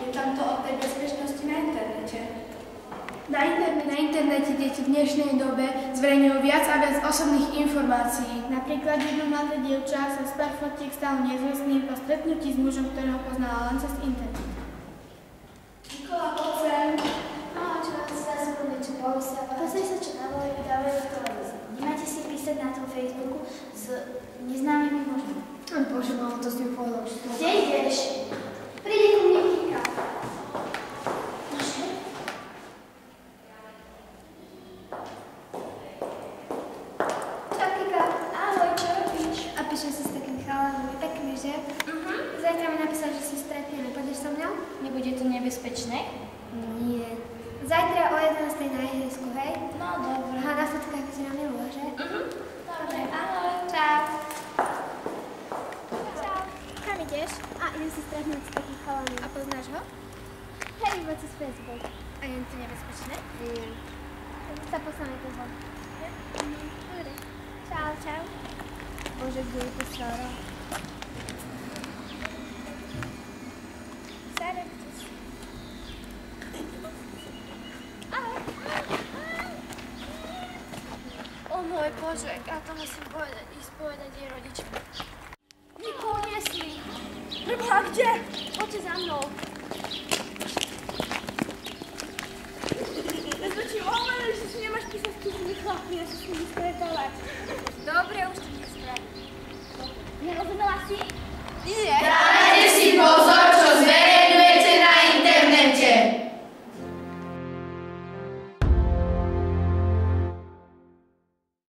je tam to o tej bezpečnosti na internete. Na internete deti v dnešnej dobe zverejňujú viac a viac osobných informácií. Napríklad jedno mladé dievča sa z pár fotiek stalo nezvestným po stretnutí s mužom, ktorého poznala len cez internet. Nikola, poď sem. No, čo vám sa zase niečo povysávať? Pozri sa, čo dávajú v televízii. Nemáte si písať na tom Facebooku s neznámymi mužmi. Bože, malo to s ňou povedal. Kde ideš? Príde ku mne Kika. Čau, Kika. Ahoj, čo robíš? A píšem si s takým chalanom. Je pekný, že? Zajtra mi napísal, že sa stretneme. Pôjdeš so mnou? Nebude to nebezpečné? Nie. Zajtra o 11:00 na ihrisku, hej? No, dobre. Aha, na fotkách vyzerá milá, že? Dobre, Ahoj. Čau. Čau. Kam ideš? Idem si stretnúť s takým chalanom. A poznáš ho? Hej, iba cez Facebook. A je to nebezpečné? Nie. Tak sa poslane toho. Dobre. Čau, čau. Bože, kde je to Sara? Sara, kde si? Ahoj. O môj Bože, ja to musím ísť povedať jej rodičom. Nikoho nesli. Preboha, kde? Poďte za mnou. Ja ti hovorím, že si nemáš písať s tými chlapmi, ja sa s nimi stretávať. Dobre, už to nespravím. Nerozumela si? Nie. Dajte si